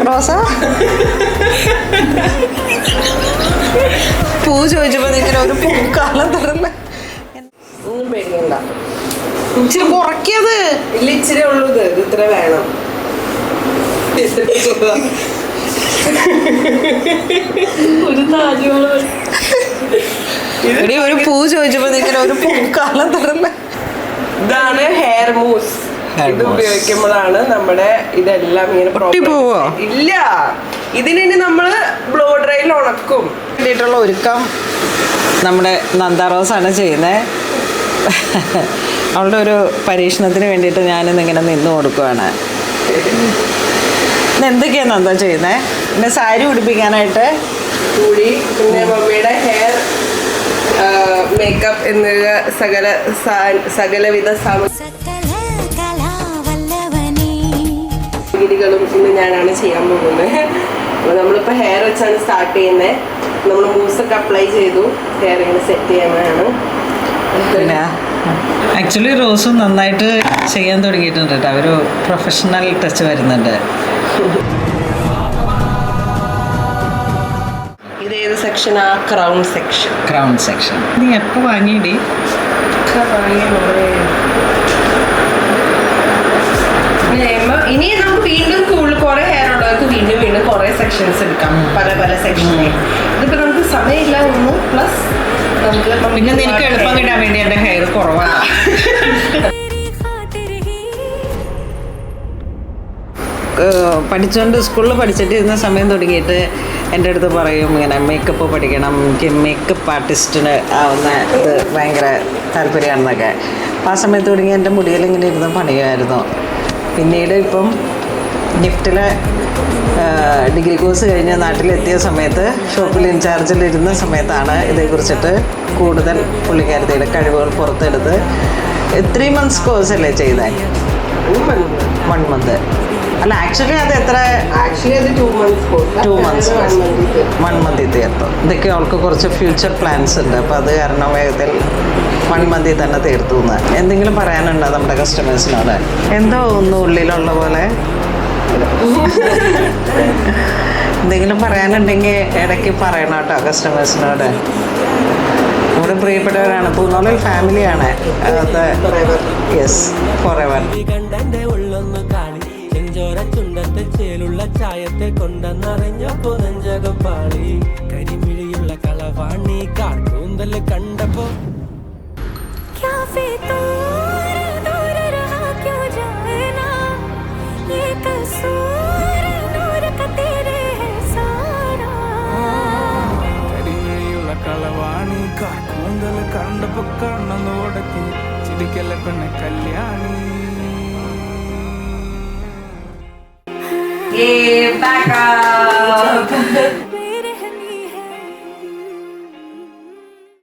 റോസ പൂ ചോദിച്ചപ്പോ നിങ്ങനെ ഒരു പൂക്കാലം തരല്ല. ഒന്നും പേടിക്കണ്ട. ഇച്ചിരി കുറയ്ക്കത്. ഇല്ല, ഇച്ചിരി ഉള്ളൂ. ഇത് ഇത്ര വേണം. ഒരു താജ്മഹൽ. ഒരു പൂ ചോദിച്ചപ്പോ നിങ്ങനെ ഒരു പൂക്കാലം തരല്ല. ഇതാണ് ഹെയർ മൂസ്. ഇത് ഉപയോഗിക്കുമ്പോഴാണ് നമ്മുടെ ഇതെല്ലാം ഇങ്ങനെ പോവോ? ഇല്ല, ഇതിനി നമ്മള് ബ്ലോ ഡ്രൈയിൽ ഉണക്കും. വേണ്ടിയിട്ടുള്ള ഒരുക്കം നമ്മുടെ നന്ദ റോസാണ് ചെയ്യുന്നത്. അവളുടെ ഒരു പരീക്ഷണത്തിന് വേണ്ടിയിട്ട് ഞാനിന്നിങ്ങനെ നിന്ന് കൊടുക്കുവാണ്. എന്തൊക്കെയാണ് നന്ദ ചെയ്യുന്നത്? പിന്നെ സാരി ഉടുപ്പിക്കാനായിട്ട് കൂടി, പിന്നെ മമ്മിയുടെ ഹെയർ മേക്കപ്പ് എന്നിവ സകലവിധ സാമഗ്രികളും ഇന്ന് ഞാനാണ് ചെയ്യാൻ പോകുന്നത്. അപ്പോൾ നമ്മളിപ്പോൾ ഹെയർ വെച്ചാണ് സ്റ്റാർട്ട് ചെയ്യുന്നത്. നമ്മൾ മൂസൊക്കെ അപ്ലൈ ചെയ്തു. ഹെയർ ഇങ്ങനെ സെറ്റ് ചെയ്യാനാണ്. പിന്നെ ആക്ച്വലി റോസും നന്നായിട്ട് ചെയ്യാൻ തുടങ്ങിയിട്ടുണ്ട് കേട്ടോ. ഒരു പ്രൊഫഷണൽ ടച്ച് വരുന്നുണ്ട്. ഇതേത് സെക്ഷനാ? Crown section. Crown section. നീ എപ്പോൾ വാങ്ങിയിടി? ഇനി നമുക്ക് വീണ്ടും കൂടുതൽ കുറെ ഹെയർ ഉള്ളവർക്ക് വീണ്ടും വീണ്ടും കുറെ സെക്ഷൻസ് എടുക്കാം. പല പല സെക്ഷനെ. ഇതിപ്പോ നമുക്ക് സമയമില്ല ഒന്ന്. പ്ലസ് നമുക്ക് പിന്നെ നിനക്ക് എളുപ്പം കിട്ടാൻ വേണ്ടി എൻ്റെ ഹെയർ കുറവാണ്. പഠിച്ചുകൊണ്ട് സ്കൂളിൽ പഠിച്ചിട്ടിരുന്ന സമയം തുടങ്ങിയിട്ട് എൻ്റെ അടുത്ത് പറയും ഇങ്ങനെ മേക്കപ്പ് പഠിക്കണം, എനിക്ക് മേക്കപ്പ് ആർട്ടിസ്റ്റിന് ആവുന്ന ഇത് ഭയങ്കര താല്പര്യമാണെന്നൊക്കെ. അപ്പോൾ ആ സമയത്ത് തുടങ്ങി എൻ്റെ മുടിയിൽ ഇങ്ങനെ ഇരുന്ന് പണിയുമായിരുന്നു. പിന്നീട് ഇപ്പം നിഫ്റ്റിലെ ഡിഗ്രി കോഴ്സ് കഴിഞ്ഞ് നാട്ടിലെത്തിയ സമയത്ത് ഷോപ്പിൽ ഇൻചാർജിലിരുന്ന സമയത്താണ് ഇതേക്കുറിച്ചിട്ട് കൂടുതൽ പുള്ളിക്കാരത്തിയുടെ കഴിവുകൾ പുറത്തെടുത്ത് 3 months കോഴ്സല്ലേ ചെയ്തേ? 1 month. അല്ല, ആക്ച്വലി അത് എത്ര? ആക്ച്വലി അത് 2 months. 1 month തീർത്തു. ഇതൊക്കെ അവൾക്ക് കുറച്ച് ഫ്യൂച്ചർ പ്ലാൻസ് ഉണ്ട്. അപ്പോൾ അത് കാരണം വേഗത്തിൽ 1 month തന്നെ തീർത്തു എന്ന്. എന്തെങ്കിലും പറയാനുണ്ടോ നമ്മുടെ കസ്റ്റമേഴ്സിനോട്? എന്തോ ഒന്ന് ഉള്ളിലുള്ള പോലെ എന്തെങ്കിലും പറയാനുണ്ടെങ്കിൽ ഇടയ്ക്ക് പറയണം കേട്ടോ കസ്റ്റമേഴ്സിനോട്. നമ്മുടെ പ്രിയപ്പെട്ടവരാണ്. പൂന്നോളിൽ ഫാമിലിയാണ്. അത് യെസ്, ഫോറെവർ. ചുണ്ടത്തെ ചേലുള്ള ചായത്തെ കൊണ്ടെന്നറിഞ്ഞപ്പോ നെഞ്ചകം പാളി. കരിമിഴിയുള്ള കളവാണി കാർക്കൂന്തൽ കണ്ടപ്പോ കരിമിഴിയുള്ള കളവാണി കാർക്കൂന്തൽ കണ്ടപ്പോ കണ്ണൊന്ന് ഓടത്തി ചിരിക്കല്ല പെണ്ണെ കല്യാണി. Back up.